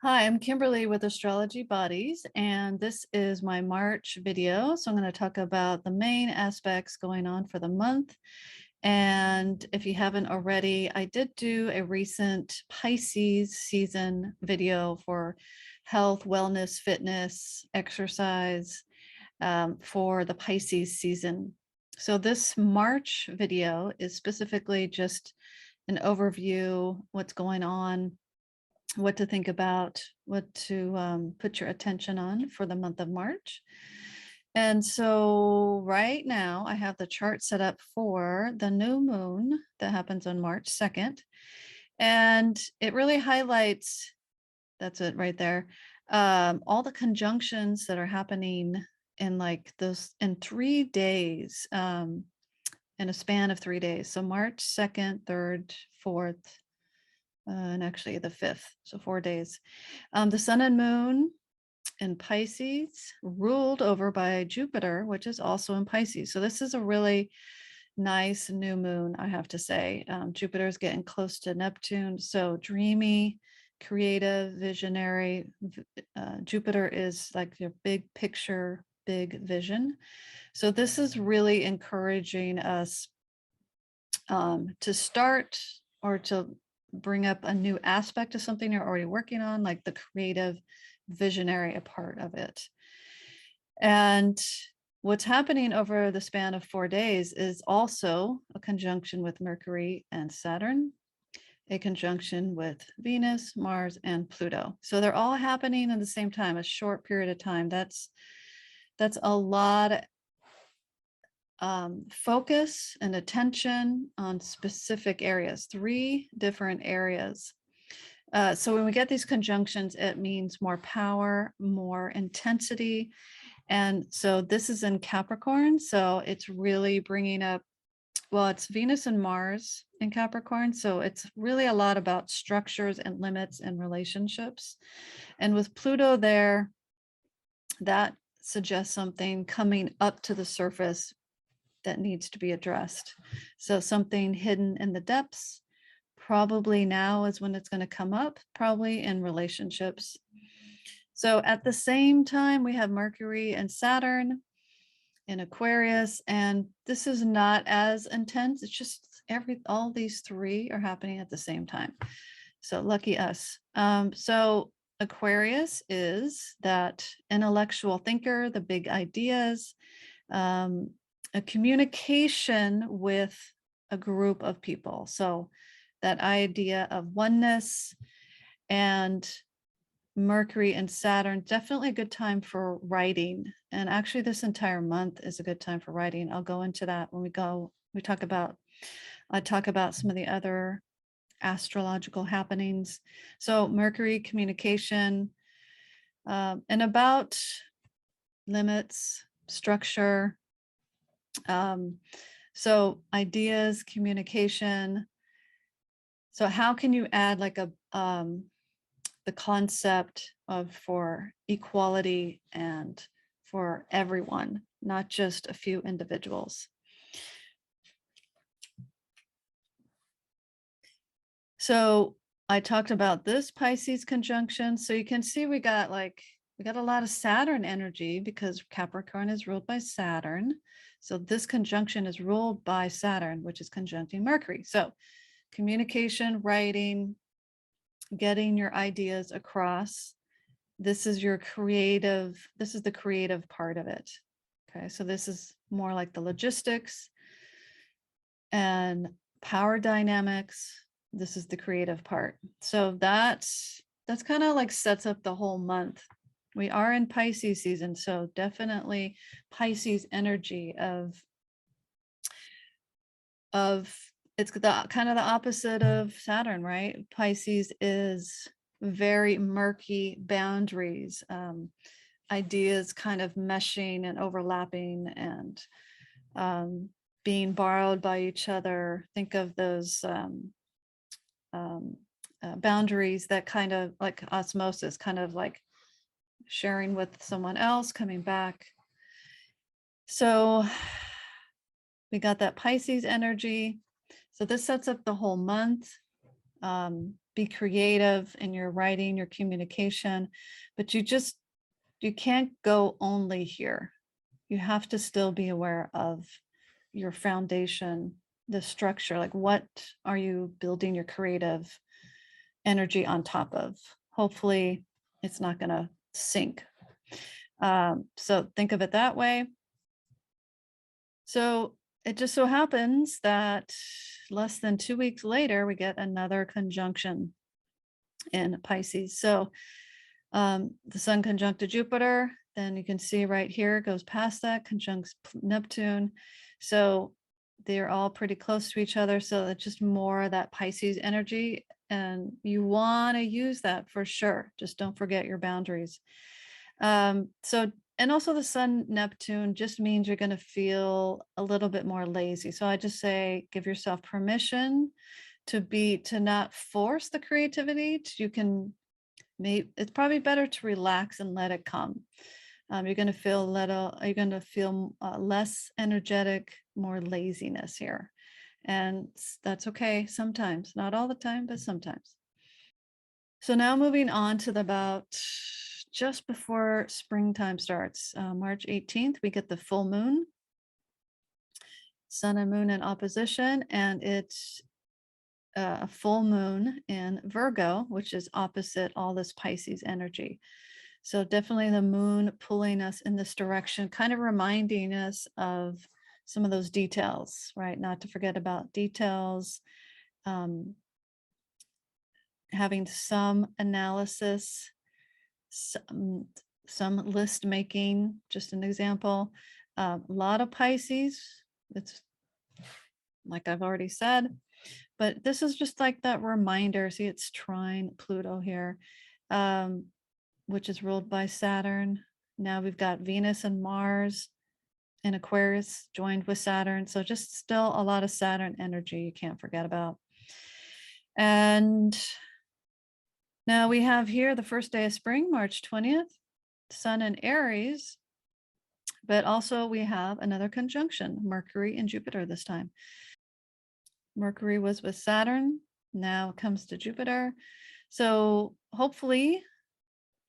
Hi, I'm Kimberly with Astrology Bodies, and this is my March video. So I'm going to talk about the main aspects going on for the month. And if you haven't already, I did do a recent Pisces season video for health, wellness, fitness, exercise for the Pisces season. So this March video is specifically just an overview, what's going on, what to think about, what to put your attention on for the month of March. And so right now I have the chart set up for the new moon that happens on March 2nd. And it really highlights, that's it right there, all the conjunctions that are happening in like those in 3 days, in a span of 3 days. So March 2nd, 3rd, 4th, and actually the 5th, so 4 days. The sun and moon in Pisces, ruled over by Jupiter, which is also in Pisces. So this is a really nice new moon, I have to say. Jupiter is getting close to Neptune, so dreamy, creative, visionary. Jupiter is like your big picture, big vision. So this is really encouraging us to start or to bring up a new aspect of something you're already working on, like the creative, visionary part of it. And what's happening over the span of 4 days is also a conjunction with Mercury and Saturn, a conjunction with Venus, Mars, and Pluto. So they're all happening at the same time, a short period of time. That's a lot focus and attention on specific areas, 3 different areas. So when we get these conjunctions, it means more power, more intensity. And so this is in Capricorn. So it's really bringing up, well, it's Venus and Mars in Capricorn. So it's really a lot about structures and limits and relationships. And with Pluto there, that suggests something coming up to the surface that needs to be addressed. So something hidden in the depths, probably now is when it's going to come up, probably in relationships. So at the same time, we have Mercury and Saturn in Aquarius, and this is not as intense. It's just all these 3 are happening at the same time. So lucky us. So Aquarius is that intellectual thinker, the big ideas, a communication with a group of people. So that idea of oneness, and Mercury and Saturn, definitely a good time for writing. And actually this entire month is a good time for writing. I'll go into that when I talk about some of the other astrological happenings. So Mercury, communication, and about limits, structure. So ideas, communication. So how can you add like the concept of for equality and for everyone, not just a few individuals? So I talked about this Pisces conjunction. So you can see we got a lot of Saturn energy because Capricorn is ruled by Saturn. So this conjunction is ruled by Saturn, which is conjuncting Mercury. So communication, writing, getting your ideas across. This is the creative part of it. Okay, so this is more like the logistics and power dynamics. This is the creative part. So that's kind of like sets up the whole month. We are in Pisces season, so definitely Pisces energy of it's the kind of the opposite of Saturn, right? Pisces is very murky boundaries, ideas kind of meshing and overlapping and being borrowed by each other. Think of those boundaries that kind of like osmosis, kind of like sharing with someone else, coming back. So we got that Pisces energy. So this sets up the whole month, be creative in your writing, your communication, but you can't go only here. You have to still be aware of your foundation, the structure, like what are you building your creative energy on top of? Hopefully it's not going to sink. So think of it that way. So it just so happens that less than 2 weeks later, we get another conjunction in Pisces. So the Sun conjunct Jupiter, then you can see right here, it goes past that, conjuncts Neptune. So they're all pretty close to each other. So it's just more of that Pisces energy. And you want to use that for sure. Just don't forget your boundaries. And also the Sun Neptune just means you're going to feel a little bit more lazy. So I just say, give yourself permission to not force the creativity. It's probably better to relax and let it come. You're going to feel less energetic, more laziness here. And that's okay sometimes, not all the time, but sometimes. So now moving on to about just before springtime starts, March 18th, we get the full moon, sun and moon in opposition, and it's a full moon in Virgo, which is opposite all this Pisces energy. So definitely the moon pulling us in this direction, kind of reminding us of some of those details, right? Not to forget about details, having some analysis, some list making, just an example. A lot of Pisces, it's like I've already said, but this is just like that reminder. See, it's trine Pluto here, which is ruled by Saturn. Now we've got Venus and Mars in Aquarius joined with Saturn. So just still a lot of Saturn energy you can't forget about. And now we have here the first day of spring, March 20th, Sun in Aries, but also we have another conjunction, Mercury and Jupiter this time. Mercury was with Saturn, now it comes to Jupiter. So hopefully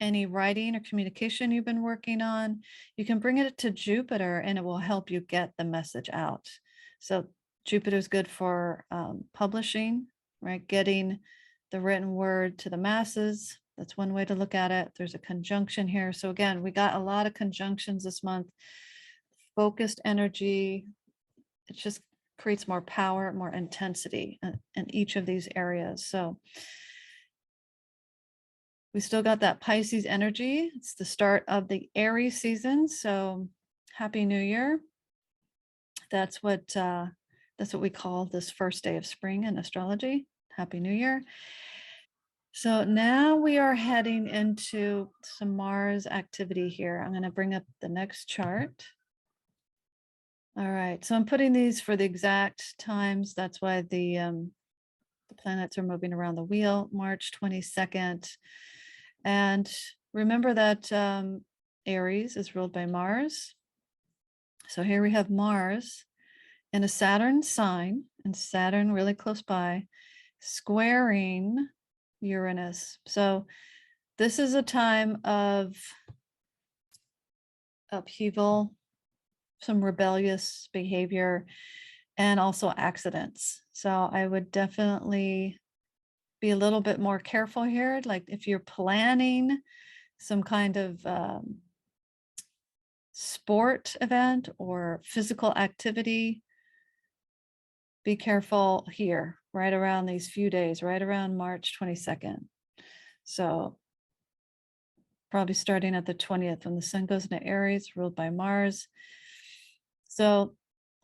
any writing or communication you've been working on, you can bring it to Jupiter and it will help you get the message out. So Jupiter is good for publishing, right? Getting the written word to the masses. That's one way to look at it. There's a conjunction here. So again, we got a lot of conjunctions this month. Focused energy. It just creates more power, more intensity in each of these areas. So we still got that Pisces energy. It's the start of the Aries season. So Happy New Year. That's what we call this first day of spring in astrology. Happy New Year. So now we are heading into some Mars activity here. I'm going to bring up the next chart. All right, so I'm putting these for the exact times. That's why the planets are moving around the wheel, March 22nd. And remember that Aries is ruled by Mars. So here we have Mars in a Saturn sign, and Saturn really close by, squaring Uranus. So this is a time of upheaval, some rebellious behavior, and also accidents. So I would definitely be a little bit more careful here. Like if you're planning some kind of sport event or physical activity, be careful here, right around these few days, right around March 22nd. So probably starting at the 20th when the sun goes into Aries, ruled by Mars. So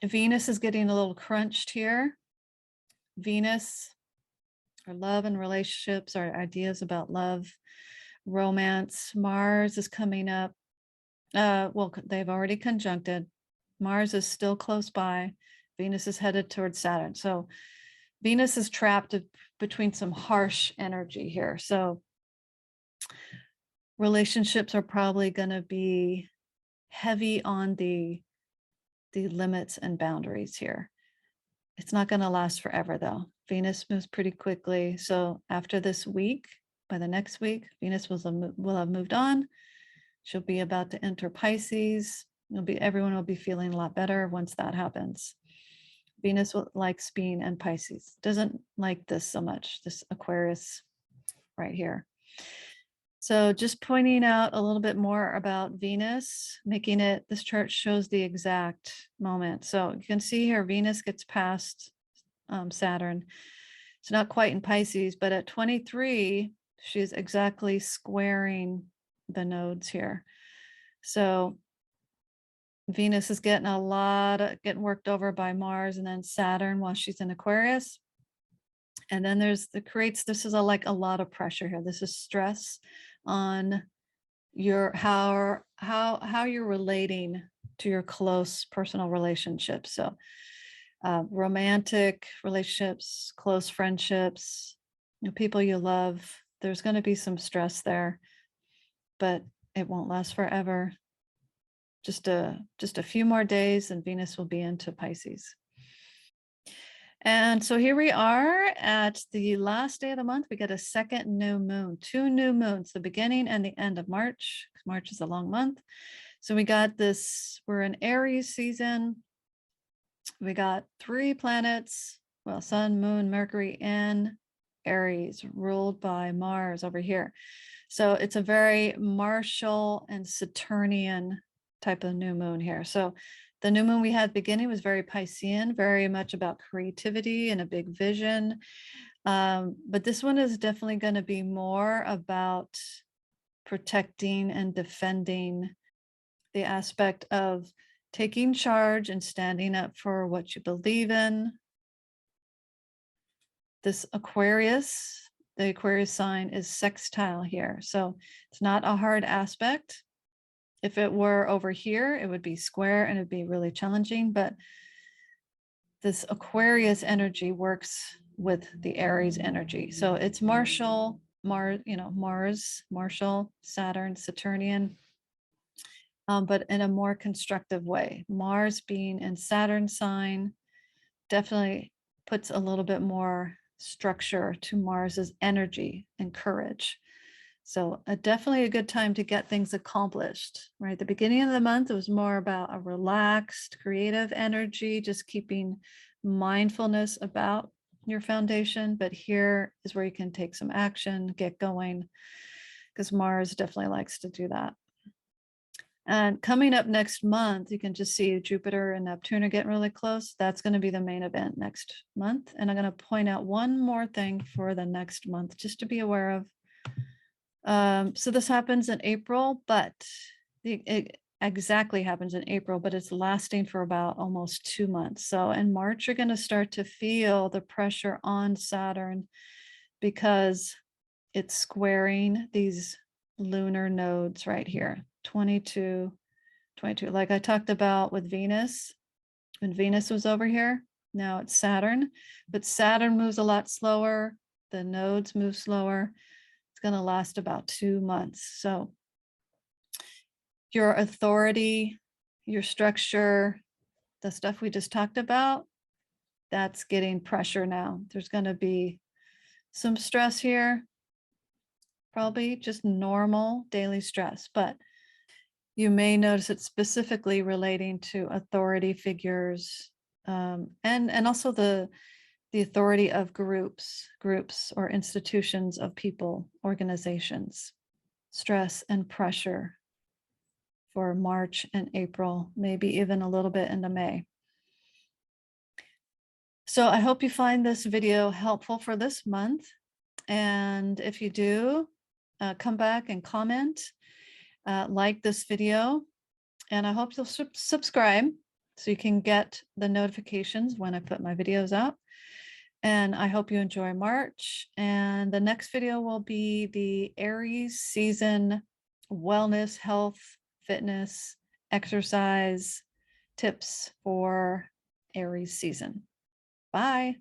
Venus is getting a little crunched here. Venus, our love and relationships, our ideas about love, romance. Mars is coming up. Well, they've already conjuncted. Mars is still close by. Venus is headed towards Saturn. So Venus is trapped between some harsh energy here. So relationships are probably going to be heavy on the limits and boundaries here. It's not going to last forever though. Venus moves pretty quickly. So after this week, by the next week, Venus will have moved on. She'll be about to enter Pisces. Everyone will be feeling a lot better once that happens. Venus likes being in Pisces. Doesn't like this so much, this Aquarius right here. So just pointing out a little bit more about Venus, making it, this chart shows the exact moment. So you can see here, Venus gets past Saturn. It's not quite in Pisces, but at 23, she's exactly squaring the nodes here. So Venus is getting getting worked over by Mars and then Saturn while she's in Aquarius. And then this is like a lot of pressure here. This is stress on your how you're relating to your close personal relationships. So romantic relationships, close friendships, people you love, there's going to be some stress there, but it won't last forever. Just a few more days and Venus will be into Pisces. And so here we are at the last day of the month. We get a second new moon, 2 new moons, the beginning and the end of March. March is a long month. So we got this, we're in Aries season. We got 3 planets, well, Sun, Moon, Mercury in Aries, ruled by Mars over here. So it's a very martial and Saturnian type of new moon here. So the new moon we had beginning was very Piscean, very much about creativity and a big vision. But this one is definitely going to be more about protecting and defending, the aspect of taking charge and standing up for what you believe in. This Aquarius, the Aquarius sign is sextile here. So it's not a hard aspect. If it were over here, it would be square and it'd be really challenging, but this Aquarius energy works with the Aries energy. So it's martial, Mars, martial, Saturn, Saturnian, but in a more constructive way. Mars being in Saturn sign definitely puts a little bit more structure to Mars's energy and courage. So definitely a good time to get things accomplished, right? The beginning of the month, it was more about a relaxed, creative energy, just keeping mindfulness about your foundation. But here is where you can take some action, get going, because Mars definitely likes to do that. And coming up next month, you can just see Jupiter and Neptune are getting really close. That's going to be the main event next month. And I'm going to point out one more thing for the next month, just to be aware of. So this happens in April, but it exactly happens in April, but it's lasting for about almost 2 months. So in March, you're going to start to feel the pressure on Saturn because it's squaring these lunar nodes right here, 22. Like I talked about with Venus, when Venus was over here, now it's Saturn, but Saturn moves a lot slower. The nodes move slower. It's going to last about 2 months. So your authority, your structure, the stuff we just talked about, that's getting pressure now. There's going to be some stress here, probably just normal daily stress, but you may notice it specifically relating to authority figures, and also the authority of groups or institutions of people, organizations. Stress and pressure for March and April, maybe even a little bit into May. So I hope you find this video helpful for this month. And if you do, come back and comment, like this video, and I hope you'll subscribe so you can get the notifications when I put my videos out. And I hope you enjoy March. And the next video will be the Aries season wellness, health, fitness, exercise tips for Aries season. Bye.